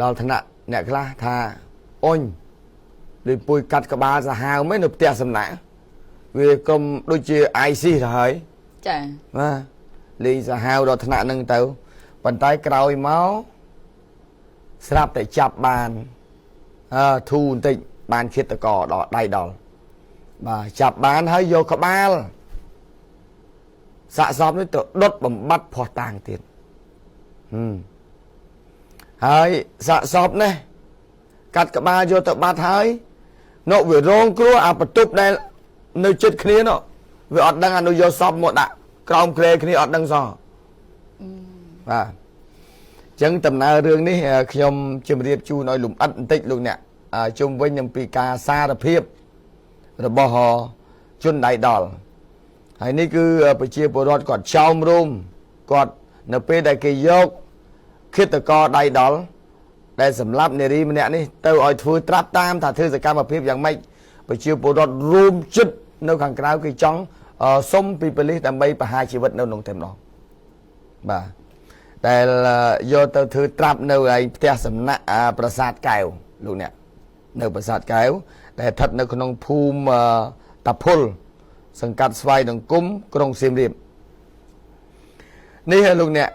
ដល់ថ្នាក់អ្នកខ្លះថាអុញដូចពួយកាត់ក្បាលសាហាវមិននៅផ្ទះសំណាក់វាក្រុមដូចជា IC ទៅហើយចាបាទលេងសាហាវដល់ថ្នាក់ហ្នឹងទៅប៉ុន្តែក្រោយមកស្រាប់តែចាប់បានធូរបន្តិចបានឃាតករដល់ដៃដល់បាទចាប់បានហើយយកក្បាលសាកសពនេះទៅដុតបំបត្តិភ័ស្តុតាងទៀតហើយសាកសពនេះកាត់ក្បាលយកទៅបាត់ហើយនោះវារងគ្រោះអាបន្ទប់ដែលនៅចិត្តគ្នានោះវាអត់ដឹងអានោះយកសពមកដាក់ក្រោមគ្រែគ្នាអត់ដឹងសោះបាទអញ្ចឹងដំណើររឿងនេះខ្ញុំជម្រាបជូនឲ្យលំអិតបន្តិចលោកអ្នកជុំវិញនឹងពីការសារភាពរបស់ជនដៃដល់ហើយនេះគឺប្រជាពលរដ្ឋគាត់ចោមរោមគាត់នៅពេលដែលគេយកឃាតករដៃដល់ដែលសម្លាប់នារីម្នាក់នេះទៅឲ្យធ្វើត្រាប់តាមថាធ្វើសកម្មភាពយ៉ាងម៉េចប្រជាពលរដ្ឋរួមចិត្តនៅខាងក្រៅគេចង់សុំពីប៉ូលីសដើម្បីប្រហារជីវិតនៅក្នុងតែម្ដងបាទដែលយកទៅធ្វើត្រាប់នៅឯផ្ទះសំណាក់ប្រាសាទកែវលោកអ្នកនៅប្រាសាទកែវដែលស្ថិតនៅក្នុងភូមិតាភុលសង្កាត់ស្វាយដង្គមក្រុងសៀមរាបនេះលោកអ្នក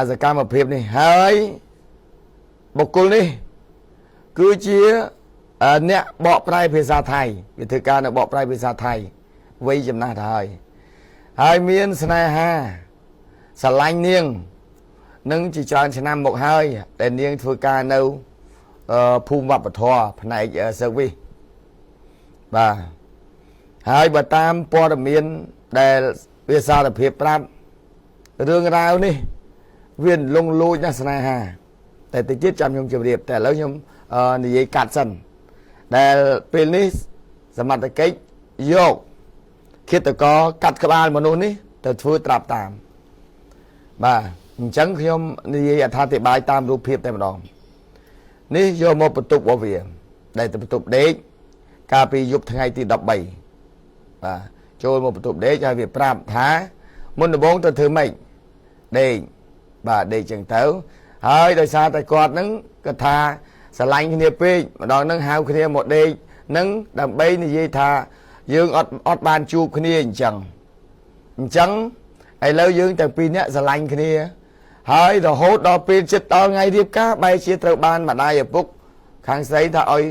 សកម្មភាពនេះហើយបុគ្គលនេះគឺជាអ្នកបកប្រែភាសាថៃវាធ្វើការនៅបកប្រែភាសាថៃវ័យចំណាស់ទៅហើយមានស្នេហាស្រឡាញ់នាងនឹងជាច្រើនឆ្នាំមកហើយដែលនាងធ្វើការនៅភូមិវប្បធម៌ផ្នែក service បាទហើយបើតាមព័ត៌មានដែលវាសារភាពប្រាប់រឿងរ៉ាវនេះវាលងលូចណាស់ស្នេហាតែតិចទៀតចាំខ្ញុំជម្រាបតែឥឡូវខ្ញុំនិយាយកាត់សិនដែលពេលនេះសមត្ថកិច្ចយកឃាតករកាត់ក្បាលមនុស្សនេះទៅធ្វើត្រាប់តាមបាទអញ្ចឹងខ្ញុំនិយាយអត្ថាធិប្បាយតាមរូបភាពតែម្ដងនេះយកមកបន្ទប់របស់វាដែលទៅបន្ទប់ដេកកាលពីយប់ថ្ងៃទី13បាទចូលមកបន្ទប់ដេកហើយវាប្រាប់ថាមុនដំបូងទៅធ្វើម៉េចដេកបាទដេកចឹងទៅហើយដោយសារតែគាត់ហ្នឹងគាត់ថាស្រឡាញ់គ្នាពេកម្ដងហ្នឹងហៅគ្នាមកដេកហ្នឹងដើម្បីនិយាយថាយើងអត់បានជួបគ្នាអញ្ចឹងឥឡូវយើងទាំងពីរនាក់ស្រឡាញ់គ្នាហើយរហូតដល់ពេលចិត្តដល់ថ្ងៃរៀបការបែរជាត្រូវបានម្ដាយឪពុកខាងស្រីថាឲ្យ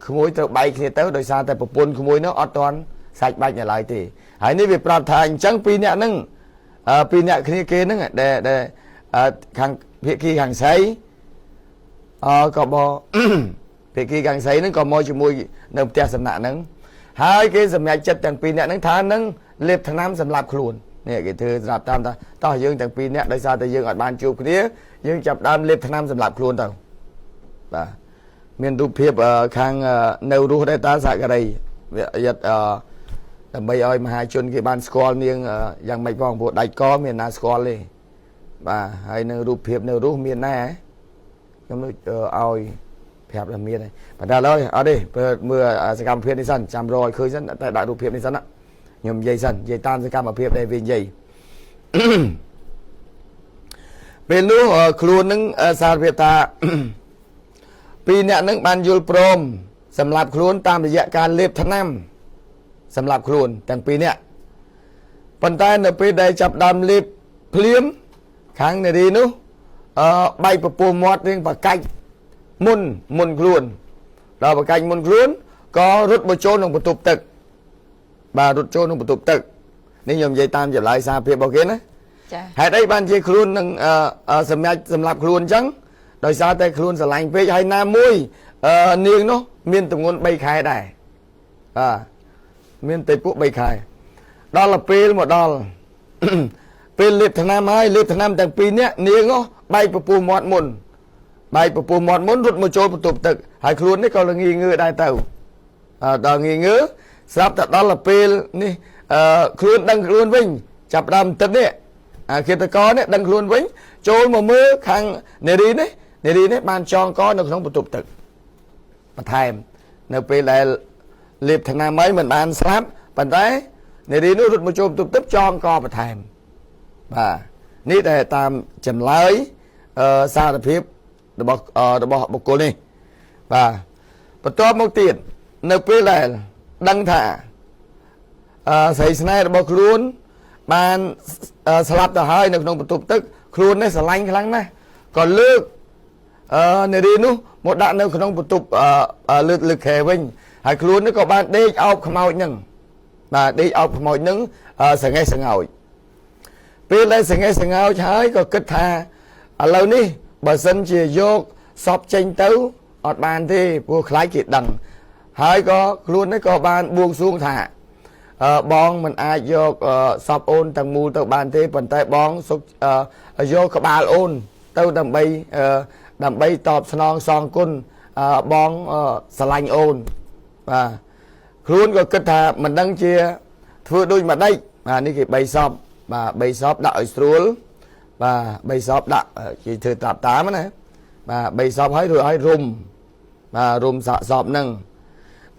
ក្មួយត្រូវបែកគ្នាទៅដោយសារតែប្រពន្ធក្មួយនោះអត់ទាន់សាច់បាច់នៅឡើយទេហើយនេះវាប្រាប់ថាអញ្ចឹងពីរនាក់ហ្នឹងពីរនាក់គ្នាគេហ្នឹងដែលខាងភាគីខាងស្រីក៏មកភាគីខាងស្រីហ្នឹងក៏មកជាមួយនៅផ្ទះសំណាក់ហ្នឹងហើយគេសម្រេចចិត្តទាំងពីរនាក់ហ្នឹងថានឹងលេបថ្នាំសម្រាប់ខ្លួននេះគេធ្វើស្រាប់តាមថាតោះយើងទាំងពីរនាក់ដោយសារតែយើងអត់បានជួបគ្នាយើងចាប់ដើមលេបថ្នាំសម្រាប់ខ្លួនទៅបាទមានរូបភាពខាងនៅរស់ដែរតាសាការីវាយត់ដើម្បីឲ្យមហាជនគេបានស្គាល់នាងយ៉ាងម៉េចផងព្រោះដាច់កមានណាស្គាល់ទេបាទហើយនៅរូបភាពនៅរស់មានដែរខ្ញុំដូចឲ្យប្រាប់ថាមានហើយប៉ុន្តែឥឡូវអត់ទេមើលសកម្មភាពនេះសិនចាំរកឲ្យឃើញសិនតែដាក់រូបភាពនេះសិនខ្ញុំនិយាយសិននិយាយតាមសកម្មភាពដែលវានិយាយពេលនោះខ្លួននឹងសារភាពថាពីរអ្នកនឹងបានយល់ព្រមសម្រាប់ខ្លួនតាមរយៈការលេបថ្នាំសម្រាប់ខ្លួនទាំងពីរនាក់ប៉ុន្តែនៅពេលដែលចាប់ដើមលេបភ្លាមខាងនារីនោះបែកពពោះមាត់រៀងប្រកាច់មុនខ្លួនដល់ប្រកាច់មុនខ្លួនក៏រត់មកចូលក្នុងបន្ទប់ទឹកបាទរត់ចូលក្នុងបន្ទប់ទឹកនេះខ្ញុំនិយាយតាមចម្លើយសារភាពរបស់គេណាចាហេតុអីបានជាខ្លួននឹងសម្រាប់ខ្លួនអញ្ចឹងដោយសារតែខ្លួនស្រឡាញ់ពេកហើយណាមួយនាងនោះមានទម្ងន់3ខែដែរបាទមានតែពួក3ខែដល់ពេលមកដល់ពេលលេបថ្នាំហើយលេបថ្នាំទាំងពីរនាក់នាងនោះបែកពពោះមាត់មុនរត់មកចូលបន្ទប់ទឹកហើយខ្លួននេះក៏ល្ងីងើដែរទៅដល់ងីងើស្រាប់តែដល់ពេលនេះខ្លួនដឹងខ្លួនវិញចាប់ដើមទឹកនេះឃាតករនេះដឹងខ្លួនវិញចូលមកមើលខាងនារីនេះបានចងកនៅក្នុងបន្ទប់ទឹកបន្ថែមនៅពេលដែលលេបថ្នាំហើយមិនបានស្លាប់ប៉ុន្តែនារីនោះរត់មកចូលបន្ទប់ទឹកចងកបន្ថែមបាទនេះតែតាមចម្លើយ សារភាពរបស់បុគ្គលនេះបាទបន្ទាប់មកទៀតនៅពេលដែលដឹងថាស្រីស្នេហ៍របស់ខ្លួនបានស្លាប់ទៅហើយនៅក្នុងបន្ទប់ទឹកខ្លួននេះស្រឡាញ់ខ្លាំងណាស់ក៏លើកនារីនោះមកដាក់នៅក្នុងបន្ទប់លើកខែវិញហើយខ្លួននេះក៏បានដេកអោបខ្មោចនឹងបាទដេកអោបខ្មោចនឹងសង្ហេះសង្ហោចពេលដែលសង្ហេះសង្ហោចហើយក៏គិតថាឥឡូវនេះបើសិនជាយកសពចេញទៅអត់បានទេព្រោះខ្លាចគេដឹងហើយក៏ខ្លួននេះក៏បានបួងសួងថាបងមិនអាចយកសពអូនទាំងមូលទៅបានទេប៉ុន្តែបងសុខយកក្បាលអូនទៅដើម្បីតបស្នងសងគុណបងស្រឡាញ់អូនបាទខ្លួនក៏គិតថាមិនដឹងជាធ្វើដូចម្ដេចបាទនេះគេ3សពបាទ3សពដាក់ឲ្យស្រួលបាទ3សពដាក់គេធ្វើត្រាប់តាមណាបាទ3សពហើយរួចឲ្យរុំបាទរុំសាកសពហ្នឹង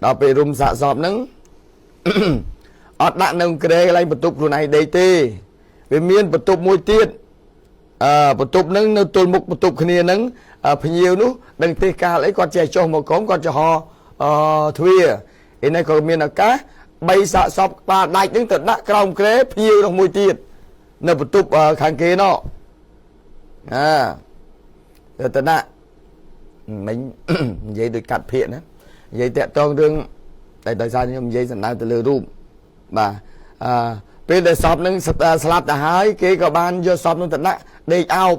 ដល់ពេលរុំសាកសពហ្នឹងអត់ដាក់នៅក្រែកន្លែងបន្ទប់ខ្លួនឯងដេកទេវាមានបន្ទប់មួយទៀតបន្ទប់ហ្នឹងនៅទល់មុខបន្ទប់គ្នាហ្នឹងភ្ញៀវនោះដឹងទេកាលអីគាត់ចេះចុះមកក្រុមគាត់ចុះទ្វារឯនេះក៏មានឱកាស3សាកសពក្បាលដាច់ហ្នឹងទៅដាក់ក្រោមក្រែភ្ញៀវនោះមួយទៀតនៅបន្ទប់ខាងគេនោះទៅដាក់មិញនិយាយដូចកាត់ភាកណានិយាយតាក់ទងរឿងតែដោយសារខ្ញុំនិយាយសំដៅទៅលើរូបបាទពេលដែលសពនឹងស្លាប់ទៅហើយគេក៏បានយកសពនឹងទៅដាក់ដេកអោប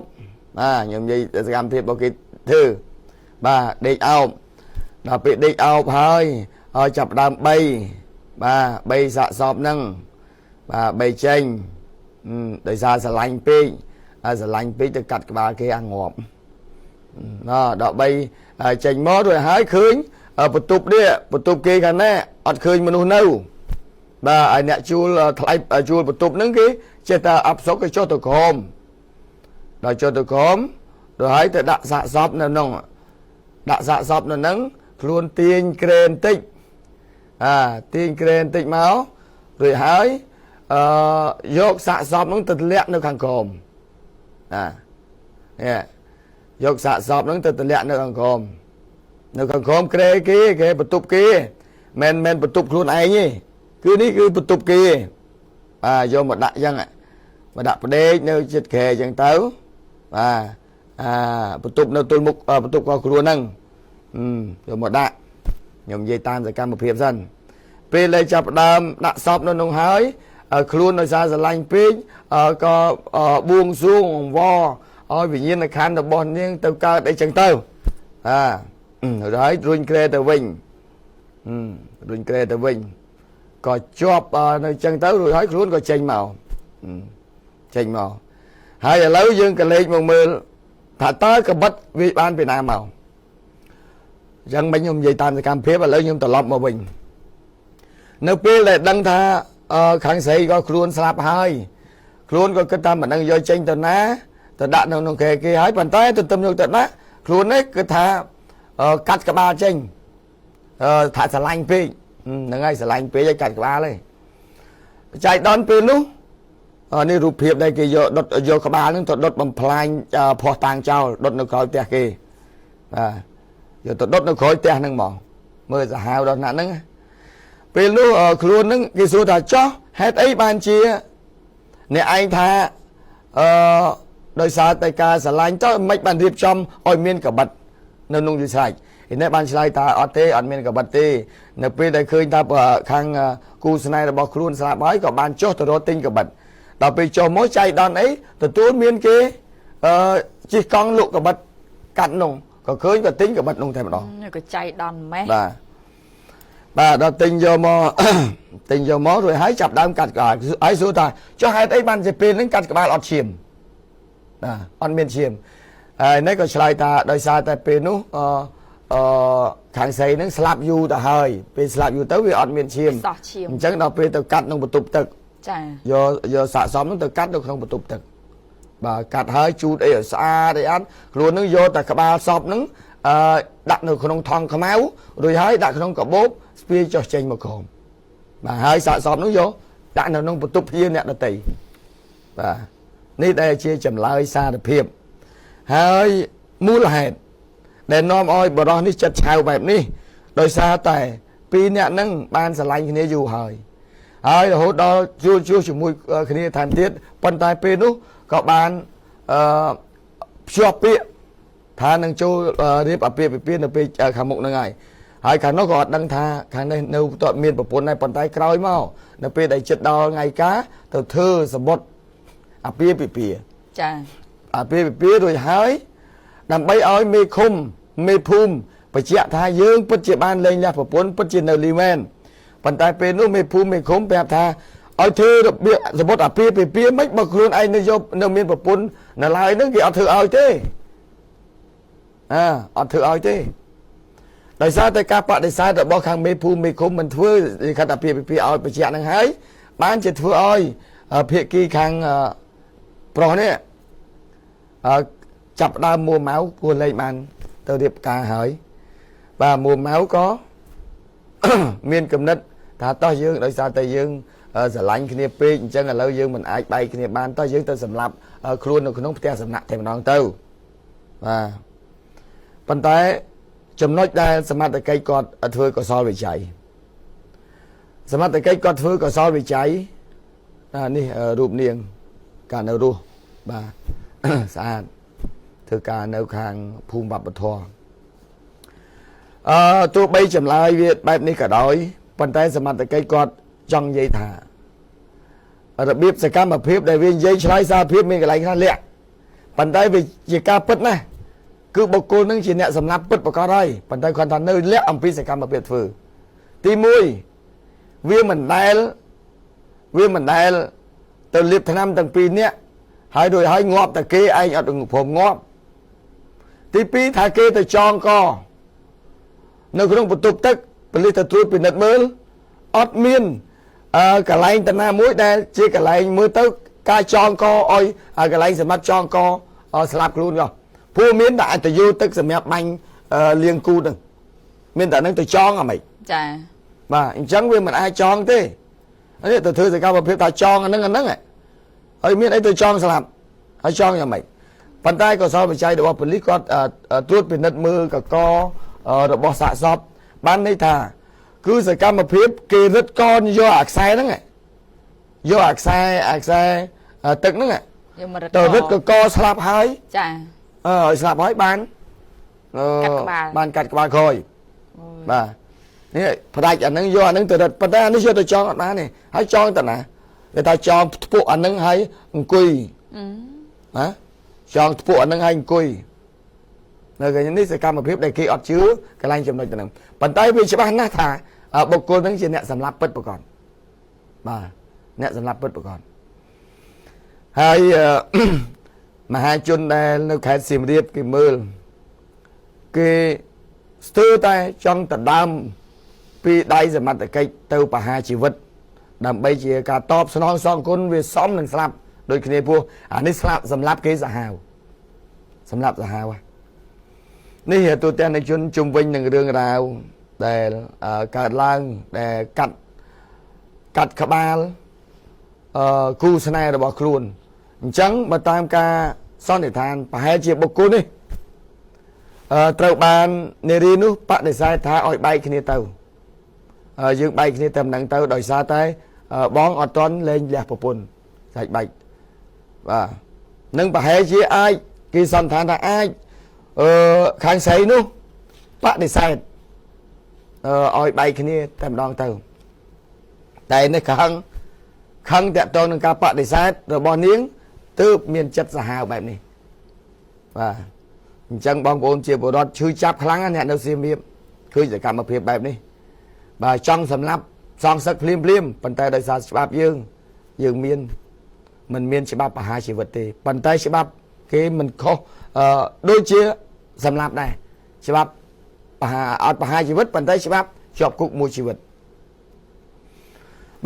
បាទខ្ញុំនិយាយសកម្មភាពរបស់គេធ្វើបាទដេកអោបដល់ពេលដេកអោបហើយចាប់ដើម3បាទ3សាកសពហ្នឹងបាទ3ចេញដោយសារស្រឡាញ់ពេកស្រឡាញ់ពេកទៅកាត់ក្បាលគេអាងាប់ដល់3ចេញមករួចហើយឃើញបន្ទប់នេះបន្ទប់គេខាងណាអត់ឃើញមនុស្សនៅបាទឲ្យអ្នកជួលថ្លៃជួលបន្ទប់ហ្នឹងគេចេះតែអបសុកគេចុះទៅក្រោមដល់ចុះទៅក្រោមrồiហើយទៅដាក់សាកសពនៅក្នុងដាក់សាកសពនៅហ្នឹងខ្លួនទាញក្រែនតិចទាញក្រែនតិចមករួចហើយយកសាកសពហ្នឹងទៅធ្លាក់នៅខាងក្រោមយកសាកសពហ្នឹងទៅធ្លាក់នៅខាងក្រោមក្រែគេបន្ទប់គេមិនបន្ទប់ខ្លួនឯងទេគឺនេះគឺបន្ទប់គេយកមកដាក់អញ្ចឹងមកដាក់ផ្ដេកនៅចិត្តក្រែអញ្ចឹងទៅបន្ទប់នៅទល់មុខបន្ទប់របស់ខ្លួនហ្នឹងយកមកដាក់ខ្ញុំនិយាយតាមសកម្មភាពសិនពេលដែលចាប់ផ្ដើមដាក់សពនៅក្នុងហើយខ្លួនដោយសារស្រឡាញ់ពេកក៏បួងសួងអង្វរឲ្យវិញ្ញាណក្ខន្ធរបស់នាងទៅកើតអីចឹងទៅហើយរុញក្រែទៅវិញក៏ជាប់នៅចឹងទៅរួចហើយខ្លួនក៏ចេញមកហើយឥឡូវយើងក៏លេចមកមើលថាតើកបិតវាបានពីណាមកយ៉ាងមិញខ្ញុំនិយាយតាមសកម្មភាពឥឡូវខ្ញុំត្រឡប់មកវិញនៅពេលដែលដឹងថាខាងស្រីក៏ខ្លួនស្លាប់ហើយខ្លួនក៏គិតថាមិនដឹងយកចេញទៅណាទៅដាក់នៅក្នុងគេហើយប៉ុន្តែទៅទឹកយកទៅដាក់ខ្លួននេះគឺថាកាត់ក្បាលចេញថាស្រឡាញ់ពេកហ្នឹងហើយស្រឡាញ់ពេកឲ្យកាត់ក្បាលទេចៃដន្យពេលនោះនេះរូបភាពដែលគេយកក្បាលហ្នឹងទៅដុតបំផ្លាញភ័ស្តុតាងចោលដុតនៅក្រោយផ្ទះគេយកទៅដុតនៅក្រោយផ្ទះហ្នឹងមកមើលសាហាវដល់ណាស់ហ្នឹងពេលនោះខ្លួនហ្នឹងគេសួរថាចោះហេតុអីបានជាអ្នកឯងថាដោយសារតែការស្រឡាញ់ទៅមិនបានរៀបចំឲ្យមានកបិតនៅក្នុងវិស័យនេះបានឆ្លើយថាអត់ទេអត់មានកបិតទេនៅពេលដែលឃើញថាខាងគូស្នេហ៍របស់ខ្លួនស្លាប់ហើយក៏បានចុះទៅរកទិញកបិតដល់ពេលចុះមកចៃដន្យអីទទួលមានគេជិះកង់លក់កបិតកាត់នោះក៏ឃើញក៏ទិញកបិតនោះតែម្ដងក៏ចៃដន្យម៉េះបាទដល់ទិញយកមករួចហើយចាប់ដើមកាត់ក្បាលហើយសួរថាចុះហេតុអីបានជាពេលហ្នឹងកាត់ក្បាលអត់ឈាមអត់មានឈាមហើយនេះក៏ឆ្លើយថាដោយសារតែពេលនោះខាងស្រីហ្នឹងស្លាប់យូរទៅហើយពេលស្លាប់យូរទៅវាអត់មានឈាមអញ្ចឹងដល់ពេលទៅកាត់ក្នុងបន្ទប់ទឹកចាយកសាកសមហ្នឹងទៅកាត់នៅក្នុងបន្ទប់ទឹកបាទកាត់ហើយជូតអីឲ្យស្អាតអីអត់ខ្លួនហ្នឹងយកតែក្បាលសពហ្នឹងដាក់នៅក្នុងថង់ខ្មៅរួចហើយដាក់ក្នុងកាបូបស្ពាយចុះចេញមកក្រោមបាទហើយសាកសមហ្នឹងយកដាក់នៅក្នុងបន្ទប់ភ្ញៀវអ្នកដទៃបាទនេះដែលជាចម្លើយសារភាព ហើយមូលហេតុដែលនាំឲ្យបរិះនេះចិត្តឆៅបែបនេះដោយសារតែពីរអ្នកហ្នឹងបានស្រឡាញ់គ្នាយូរហើយរហូតដល់ជួលជាមួយគ្នាថែមទៀតប៉ុន្តែពេលនោះក៏បានភ្ជាប់ពាក្យថានឹងចូលរៀបអាពាហ៍ពិពាហ៍នៅពេលខាងមុខហ្នឹងហើយខាងនោះក៏អត់ដឹងថាខាងនេះនៅតើមានប្រពន្ធដែរប៉ុន្តែក្រោយមកនៅពេលដែលចិត្តដល់ថ្ងៃការទៅធ្វើសម្បត្តិអាពាហ៍ពិពាហ៍ចាអាពាហ៍ពិពាហ៍រួចហើយដើម្បីឲ្យមេឃុំមេភូមិបញ្ជាក់ថាយើងពិតជាបានលែងលះប្រពន្ធពិតជានៅលីមែនប៉ុន្តែពេលនោះមេភូមិមេឃុំប្រាប់ថាឲ្យធ្វើរបៀបសម្បត្តិអាពាហ៍ពិពាហ៍មិនបើខ្លួនឯងនៅយកនៅមានប្រពន្ធនៅឡើយហ្នឹងគេអត់ធ្វើឲ្យទេអត់ធ្វើឲ្យទេដោយសារតែការបដិសេធរបស់ខាងមេភូមិមេឃុំមិនធ្វើលិខិតអាពាហ៍ពិពាហ៍ឲ្យបញ្ជាក់ហ្នឹងហើយបានជាធ្វើឲ្យភាគីខាងប្រុសនេះចាប់ដើមមួម៉ៅគួរលែងបានទៅរៀបការហើយបាទមួម៉ៅក៏មានគំនិតថាតោះយើងដោយសារតែយើងស្រឡាញ់គ្នាពេកអញ្ចឹងឥឡូវយើងមិនអាចបែកគ្នាបានតោះយើងទៅសម្លាប់ខ្លួននៅក្នុងផ្ទះសំណាក់តែម្ដងទៅបាទប៉ុន្តែចំណុចដែលសមត្ថកិច្ចគាត់ធ្វើកសលវិច័យសមត្ថកិច្ចគាត់ធ្វើកសលវិច័យនេះរូបនាងកាលនៅរស់បាទស្អាតធ្វើការនៅខាងភូមិវប្បធម៌ទោះបីចម្លើយវាបែបនេះក៏ដោយប៉ុន្តែសមត្ថកិច្ចគាត់ចង់និយាយថារបៀបសកម្មភាពដែលវានិយាយឆ្លើយសារភាពមានកន្លែងខ្លះលាក់ប៉ុន្តែវាជាការពិតណាគឺបុគ្គលនឹងជាអ្នកសម្លាប់ពិតប្រកបហើយប៉ុន្តែគាត់ថានៅលាក់អំពីសកម្មភាពធ្វើទី1វាមិនដែលទៅលាបថ្នាំទាំងពីរនាក់ហើយរួចហើយងាប់តែគេឯងអត់ព្រមងាប់ទី2ថាគេទៅចងកនៅក្នុងបន្ទប់ទឹកប៉ូលីសទៅត្រួតពិនិត្យមើលអត់មានកន្លែងតាណាមួយដែលជាកន្លែងមើលទៅការចងកឲ្យកន្លែងសម្រាប់ចងកស្លាប់ខ្លួនក៏ព្រោះមានតែអត្តយោទឹកសម្រាប់បាញ់លៀងគូហ្នឹងមានតែហ្នឹងទៅចងអ្មេចចាបាទអញ្ចឹងវាមិនអាចចងទេនេះទៅធ្វើសកម្មភាពថាចងអាហ្នឹងហើយមានអីទៅចងស្លាប់ហើយចងយ៉ាងម៉េចប៉ុន្តែកសលវិច័យរបស់ប៉ូលីសគាត់ត្រួតពិនិត្យមើលកករបស់សាកសពបានន័យថាគឺសកម្មភាពគេរឹតកនយកអាខ្សែហ្នឹងយកអាខ្សែទឹកហ្នឹងទៅរឹតកស្លាប់ហើយចាឲ្យស្លាប់ហើយបានកាត់ក្បាលក្រោយបាទនេះផ្ដាច់អាហ្នឹងយកអាហ្នឹងទៅរឹតប៉ុន្តែអានេះយកទៅចងអត់បានទេហើយចងទៅណាគេថាចងធ្ពក់អាហ្នឹងហើយអង្គុយចងធ្ពក់អាហ្នឹងហើយអង្គុយនៅកន្លែងនេះសកម្មភាពដែលគេអត់ជឿកន្លែងចំណុចទៅហ្នឹងប៉ុន្តែវាច្បាស់ណាស់ថាបុគ្គលហ្នឹងជាអ្នកសម្លាប់ពិតប្រាកដបាទអ្នកសម្លាប់ពិតប្រាកដហើយមហាជនដែលនៅខេត្តសៀមរាបគេមើលគេស្ទើរតែចង់ដណ្ដើមពីដៃសមត្ថកិច្ចទៅបហាជីវិតដើម្បីជាការតបស្នងសងគុណវាសមនឹងស្លាប់ដូចគ្នាពោះអានេះស្លាប់សម្លាប់គេសាហាវសម្លាប់សាហាវនេះទូទាំងនៃជនជុំវិញនឹងរឿងរ៉ាវដែលកើតឡើងដែលកាត់ក្បាលគូស្នេហ៍របស់ខ្លួនអញ្ចឹងបើតាមការសន្និដ្ឋានប្រហែលជាបុគ្គលនេះត្រូវបាននារីនោះបដិសេធថាឲ្យបែកគ្នាទៅយើងបែកគ្នាតែមិនដឹងទៅដោយសារតែបងអត់ទាន់លែងលះប្រពន្ធសាច់បែកបាទនឹងប្រហែលជាអាចគេសន្និដ្ឋានថាអាចខាងស្រីនោះបដិសេធឲ្យបែកគ្នាតែម្ដងទៅតែនេះខឹងតាក់ទងនឹងការបដិសេធរបស់នាងទើបមានចិត្តសាហាវបែបនេះបាទអញ្ចឹងបងប្អូនជាពលរដ្ឋឈឺចាប់ខ្លាំងណាស់អ្នកនៅសៀមរាបឃើញសកម្មភាពបែបនេះបាទចង់សម្លាប់សងសឹកភ្លាមប៉ុន្តែដោយសារច្បាប់យើងមិនមានច្បាប់បហាជីវិតទេប៉ុន្តែច្បាប់គេមិនខុសដូចជាសម្លាប់ដែរច្បាប់អត់បហាជីវិតប៉ុន្តែច្បាប់ជាប់គុកមួយជីវិត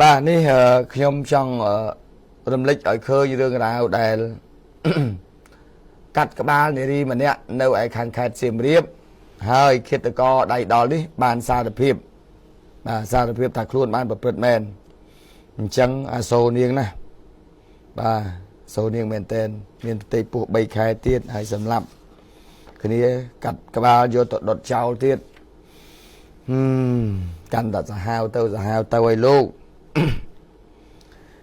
បាទនេះខ្ញុំចង់រំលឹកឲ្យឃើញរឿងរ៉ាវដែលកាត់ក្បាលនារីម្នាក់នៅឯខាងខេត្តសៀមរាបហើយឃាតករដៃដល់នេះបានសារភាពថាខ្លួនបានប្រព្រឹត្តមែនអញ្ចឹងអាសូរនាងណាបាទ số niềng mền tên miền tây buộc bay khai tiết hay sầm lấp cái này cắt cái bao vô đọt trâu tiết căn đặt ra hao tao ai lô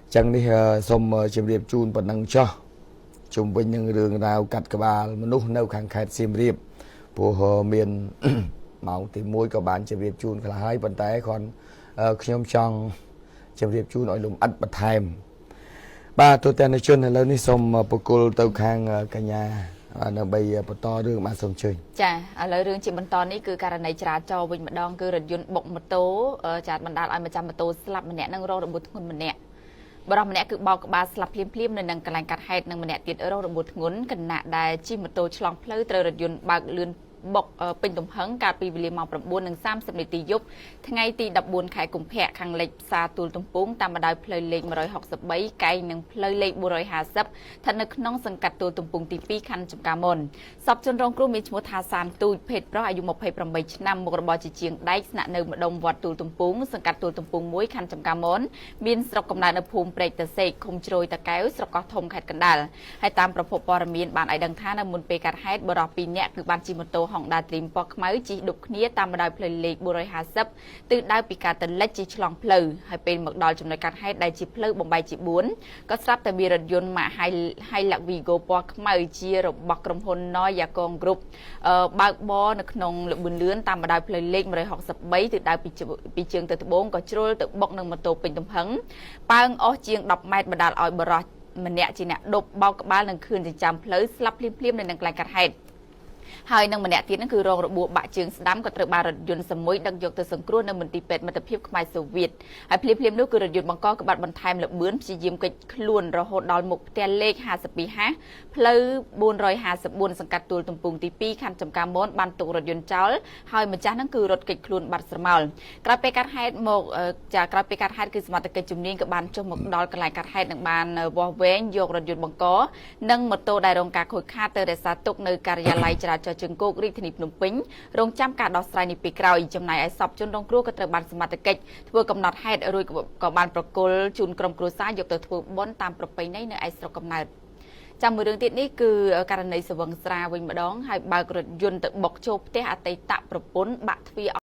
chẳng đi xôm chiếm điệp chun bật năng cho chung với những đường rào cắt cái ba lúc nâu khang khai xiêm điệp phù hợp miền máu thì môi các bạn chiếm điệp chun là hai vận tải còn nhóm trong chiếm điệp chun nói lùng ắt bật thèm ba tôi tên là chuyên là lớn đi xôm bồ cô tàu khang cả nhà nó bây to đường mà sông chơi chà lời đường chị mình to ní cứ cả này trả cho mình mà đong cứ rồi dồn bọc một tố chả mình đã ai mà chăm một tố slap mình nè năng rô được một ngôn mình nè bà mình nè cứ bao cái ba slap phim phim nên năng cái cắt hay năng mình nè tiệt ở đâu được một ngôn cần nạ đài chi một tố chlong pleu rồi dồn bạc lươn bọcเป็นตุ่มหังการปีวิลมองประบุนหนึ่ง30 นาทียุบทั้งไงตีดับบนขายกลุ่มแพะขังเล็กซาตูลตุ่มปุ้งตามมาได้เพลย์เล็ก160ใบไก่หนึ่งเพลย์เล็ก150ทันนึกน้องสังกัดตัวตุ่มปุ้งตีปีคันจำกามนสอบจนรองครูมีชมทาสามตูเพชรเพราะอายุ1 ปีนำมกระบอจีเจียงได้สนับเนินดมวัดตูลตุ่มปุ้งสังกัดตัวตุ่มปุ้งมุ้ยคันจำกามนบินสระกำนันภูมิเปรตเสกคมโจยตะแก้วสระกอทมขัดกันดัลให้ตามประพบปรมีนบานไอดังท่านมุนเปกัดให้บรอปีเนี้ยคือบานจิมโตของดาตรีมปอกไม้จีดุกเนี้ยตามมาได้เพลย์เล็กบุรอยหาซับตื่นได้ปีการตันเล็กจีฉลองเพลย์ให้เป็นหมึกดอยจำนวนการให้ได้จีเพลย์บ่มใบจีบุญก็ทราบแต่มีรถยนต์มาให้หลักวีโกปอกไม้จีรบักกรมพลน้อยยากองกรุ๊ปบางบอนักนงหรือบุญเลื้อนตามมาได้เพลย์เล็กบุรอย60 ใบตื่นได้ปีเชียงตื่นโบงก็โจลตื่นบกหนึ่งมาโตเป็นตุ่มหังปางอ้อเชียง10 เมตรบดาลออยบรอมันเนี่ยจีเนี่ยดบเบากับบ้านหนึ่งคืนจะจำเพลย์สลับเพลียมในหนึ่งกลางการให้ហើយនឹងម្នាក់ទៀតហ្នឹងគឺរងរបួសបាក់ជើងស្ដាំក៏ត្រូវបានរថយន្តសមុយដឹកយកទៅសង្គ្រោះនៅមន្ទីរពេទ្យមិត្តភាពខ្មែរសូវៀតហើយភ្លាមៗនោះគឺរថយន្តបង្កក្បាត់បន្ថែមលបឿនព្យាយាមគេចខ្លួនរហូតដល់មុខផ្ទះលេខ52ហាផ្លូវ454សង្កាត់ទួលទំពុងទី2ខណ្ឌចំការមនបានទុករថយន្តចោលហើយម្ចាស់ហ្នឹងគឺរត់គេចខ្លួនបាត់ស្រមោលក្រោយពេលកាត់ហេតុមកក្រោយពេលកាត់ហេតុគឺសមត្ថកិច្ចជំនាញក៏បានចុះមកដល់កន្លែងកាត់ហេតុនឹងបានវាស់វែងយករថយន្តបង្កនិងម៉ូតូដែលរងការខូចខាតទៅរក្សាទុកនៅការិយាល័យចរាចរណ៍ជើងគោករាជធានីភ្នំពេញរងចាំការដោះស្រាយនេះពីក្រោយចំណែកឯសពជនរងគ្រោះក៏ត្រូវបានសមត្ថកិច្ចធ្វើកំណត់ហេតុរួចក៏បានប្រគល់ជូនក្រុមគ្រួសារយកទៅធ្វើបុណ្យតាមប្រពៃណីនៅឯស្រុកកំណើតចាំមួយរឿងទៀតនេះគឺករណីសវឹងស្រាវិញម្ដងហើយបើករថយន្តទៅបុកចូលផ្ទះអតីតប្រពន្ធបាក់ទ្វារ